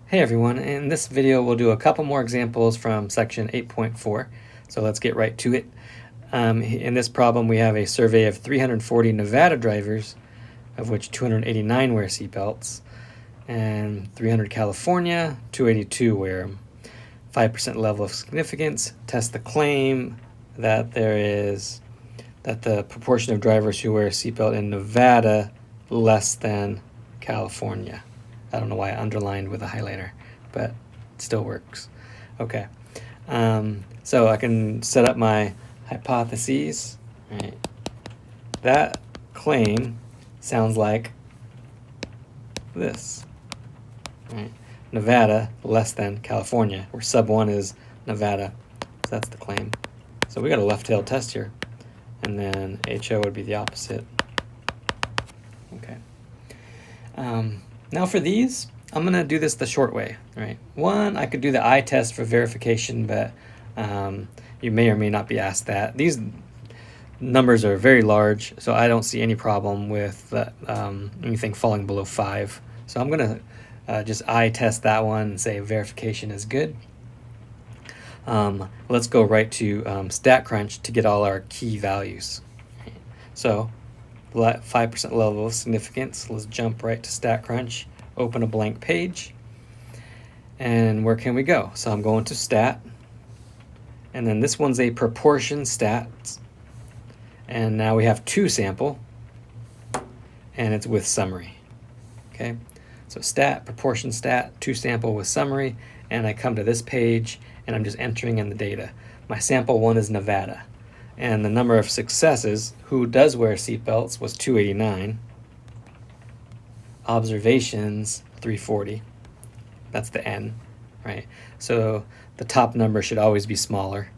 Hey everyone, in this video we'll do a couple more examples from section 8.4, so let's get right to it. In this problem we have a survey of 340 Nevada drivers, of which 289 wear seatbelts, and 300 California, 282 wear them. 5% level of significance, test the claim that the proportion of drivers who wear a seatbelt in Nevada less than California. I don't know why I underlined with a highlighter, but it still works. Okay, so I can set up my hypotheses. Right. That claim sounds like this. Right. Nevada less than California, where sub 1 is Nevada. So that's the claim. So we got a left-tailed test here. And then HO would be the opposite. Okay. Now for these, I'm going to do this the short way, right? One, I could do the eye test for verification, but you may or may not be asked that. These numbers are very large, so I don't see any problem with anything falling below 5. So I'm going to just eye test that one and say verification is good. Let's go right to StatCrunch to get all our key values. So 5% level of significance. Let's jump right to StatCrunch, open a blank page, and where can we go? So I'm going to Stat, and then this one's a proportion stats, and now we have 2 sample, and it's with summary. Okay, so Stat, proportion stat, 2 sample with summary, and I come to this page, and I'm just entering in the data. My sample 1 is Nevada. And the number of successes, who does wear seatbelts, was 289. Observations, 340. That's the N, right? So the top number should always be smaller.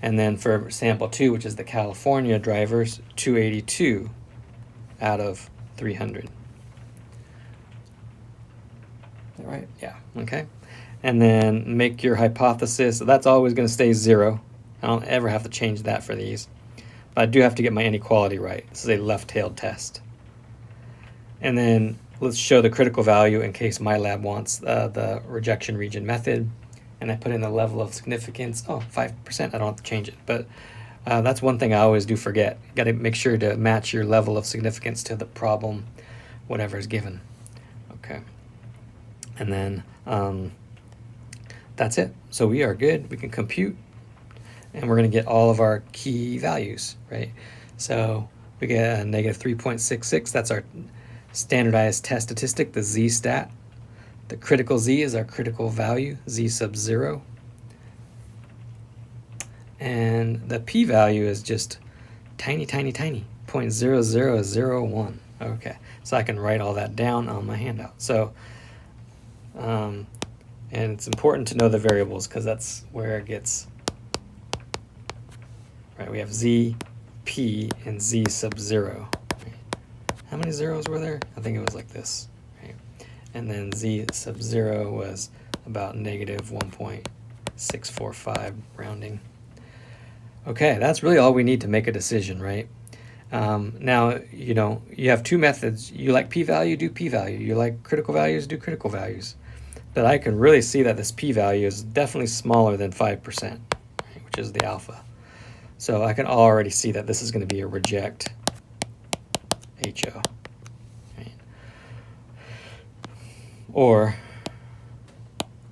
And then for sample 2, which is the California drivers, 282 out of 300. Is that right? Yeah, okay. And then make your hypothesis. So that's always going to stay 0. I don't ever have to change that for these. But I do have to get my inequality right. This is a left-tailed test. And then let's show the critical value in case my lab wants the rejection region method. And I put in the level of significance. Oh, 5%. I don't have to change it. But that's one thing I always do forget. You got to make sure to match your level of significance to the problem, whatever is given. Okay. And then that's it. So we are good. We can compute. And we're going to get all of our key values, right? So we get a negative 3.66. That's our standardized test statistic, the z-stat. The critical z is our critical value, z sub 0. And the p-value is just tiny, tiny, tiny, 0.0001. Okay, so I can write all that down on my handout. So, and it's important to know the variables because that's where it gets... Right, we have z, p, and z sub 0. Right. How many zeros were there? I think it was like this. Right. And then z sub 0 was about negative 1.645 rounding. Okay, that's really all we need to make a decision, right? Now, you have 2 methods. You like p-value, do p-value. You like critical values, do critical values. But I can really see that this p-value is definitely smaller than 5%, right, which is the alpha. So I can already see that this is going to be a reject HO. Right. Or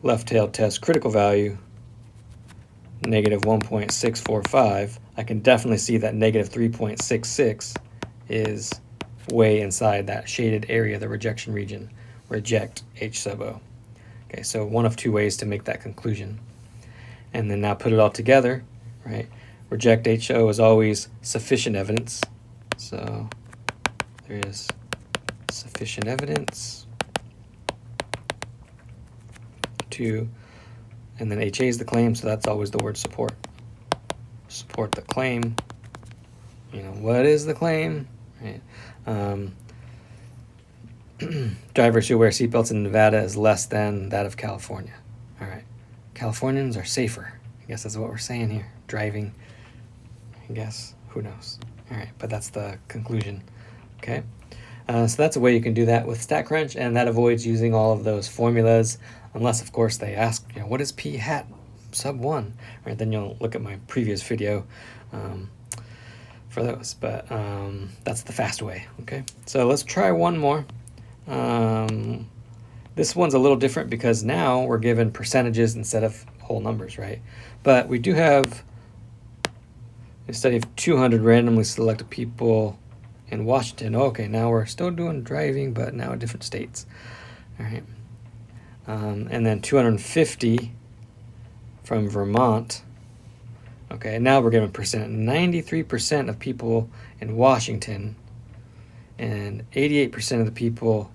left-tailed test critical value, negative 1.645. I can definitely see that negative 3.66 is way inside that shaded area, the rejection region, reject H sub O. Okay, so one of 2 ways to make that conclusion. And then now put it all together, right? Reject HO is always sufficient evidence. So there is sufficient evidence to, and then HA is the claim, so that's always the word support. Support the claim. What is the claim? Right. Drivers who wear seatbelts in Nevada is less than that of California. All right. Californians are safer. I guess that's what we're saying here. Driving. I guess, who knows? All right, but that's the conclusion. Okay, So that's a way you can do that with StatCrunch, and that avoids using all of those formulas, unless of course they ask, what is p hat sub 1? Right, then you'll look at my previous video for those, but that's the fast way. Okay, so let's try one more. This one's a little different because now we're given percentages instead of whole numbers, right? But we do have a study of 200 randomly selected people in Washington. Okay, now we're still doing driving, but now in different states. All right. And then 250 from Vermont. Okay, now we're given percent. 93% of people in Washington and 88% of the people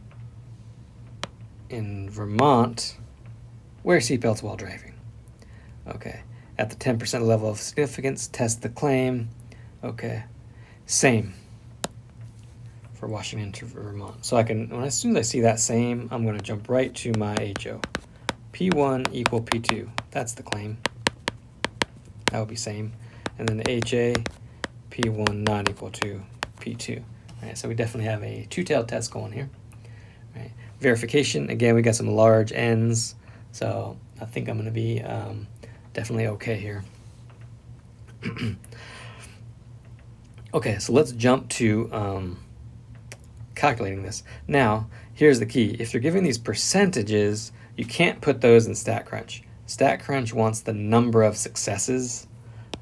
in Vermont wear seatbelts while driving. Okay, at the 10% level of significance, test the claim. Okay, same for Washington to Vermont. So I can, as soon as I see that same, I'm going to jump right to my HO. P1 equal P2. That's the claim. That would be same. And then the HA, P1 not equal to P2. All right, so we definitely have a two-tailed test going here. All right. Verification, again, we got some large N's, so I think I'm going to be definitely okay here. Okay, so let's jump to calculating this. Now, here's the key. If you're giving these percentages, you can't put those in StatCrunch. StatCrunch wants the number of successes,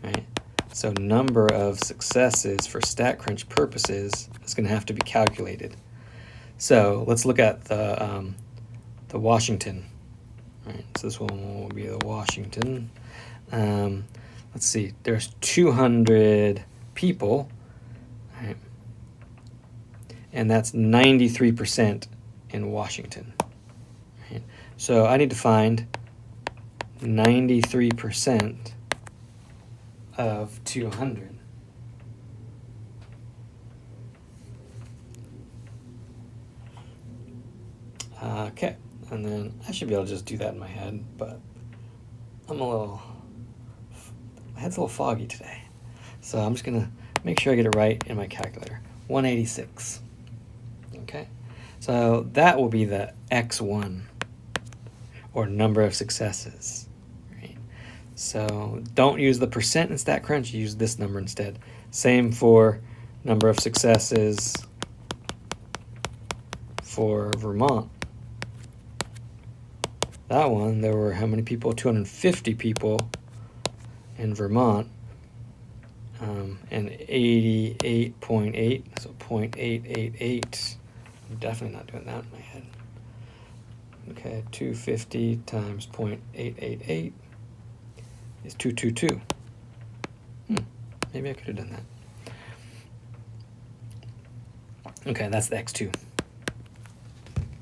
right? So number of successes for StatCrunch purposes is going to have to be calculated. So let's look at the Washington. Right, so this one will be the Washington. Let's see, there's 200 people, right? And that's 93% in Washington. Right? So I need to find 93% of 200. Okay, and then I should be able to just do that in my head, but my head's a little foggy today. So I'm just gonna make sure I get it right in my calculator. 186. Okay, so that will be the X1, or number of successes. Right? So don't use the percent in StatCrunch, use this number instead. Same for number of successes for Vermont. That one, there were how many people? 250 people in Vermont, and 88.8, so 0.888. I'm definitely not doing that in my head. Okay, 250 times 0.888 is 222. Maybe I could have done that. Okay, that's the X2.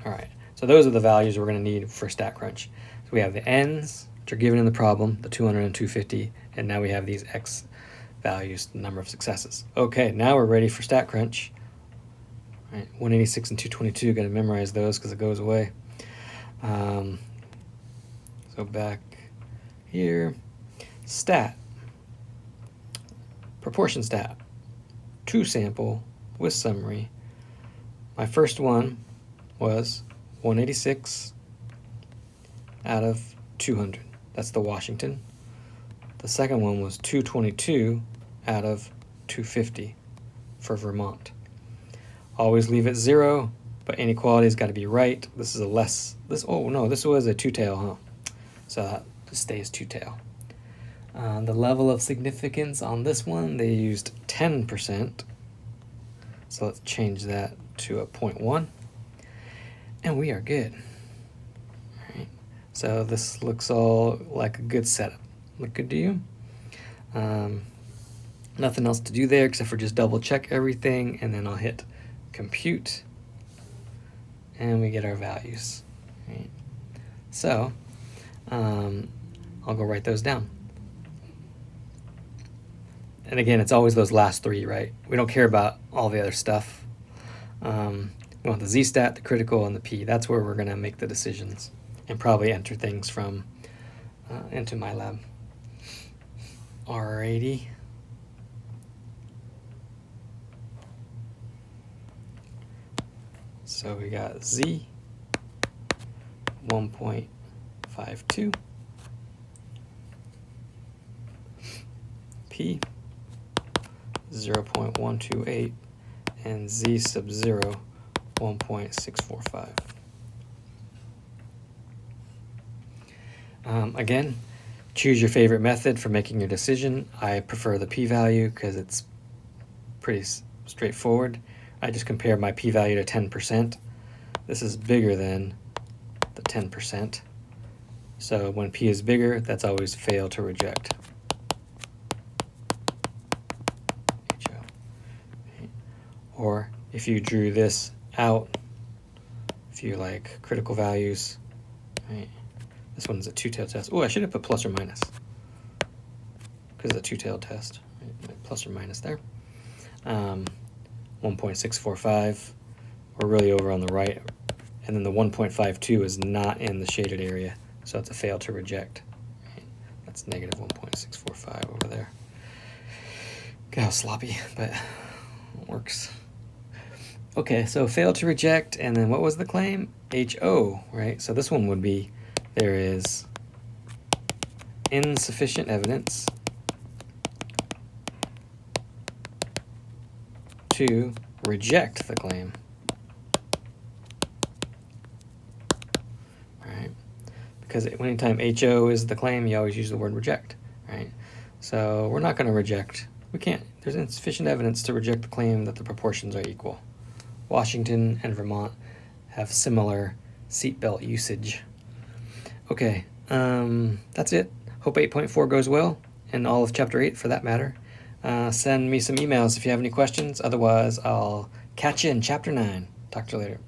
All right, so those are the values we're going to need for StatCrunch. So we have the N's, which are given in the problem, the 200 and 250, and now we have these X values, the number of successes. Okay, now we're ready for StatCrunch. All right, 186 and 222, got to memorize those because it goes away. So back here, stat, proportion stat, two sample with summary. My first one was 186 out of 200. That's the Washington. The second one was 222 out of 250 for Vermont. Always leave it 0, but inequality's got to be right. This is a less, oh no, this was a two-tail, huh? So that stays two-tail. The level of significance on this one, they used 10%. So let's change that to a 0.1. And we are good. All right. So this looks all like a good setup. Look good to you? Nothing else to do there except for just double check everything, and then I'll hit compute, and we get our values. Right. So I'll go write those down. And again, it's always those last three, right? We don't care about all the other stuff. We want the Z-stat, the critical, and the P. That's where we're going to make the decisions and probably enter things from into MyLab. Alrighty. So we got Z 1.52, P 0.128, and Z sub 0 1.645. Again, choose your favorite method for making your decision. I prefer the p-value because it's pretty straightforward. I just compare my p-value to 10%. This is bigger than the 10%. So when p is bigger, that's always fail to reject. Or if you drew this out, if you like critical values, right? This one's a two-tailed test. Oh, I should have put plus or minus because it's a two-tailed test. Right? Plus or minus there. 1.645. We're really over on the right. And then the 1.52 is not in the shaded area, so it's a fail to reject. Right? That's negative 1.645 over there. Look how sloppy, but it works. Okay, so fail to reject, and then what was the claim? HO, right? So this one would be there is insufficient evidence to reject the claim. Right? Because anytime HO is the claim, you always use the word reject, right? So we're not going to reject. We can't. There's insufficient evidence to reject the claim that the proportions are equal. Washington and Vermont have similar seatbelt usage. Okay, that's it. Hope 8.4 goes well, and all of Chapter 8 for that matter. Send me some emails if you have any questions. Otherwise, I'll catch you in Chapter 9. Talk to you later.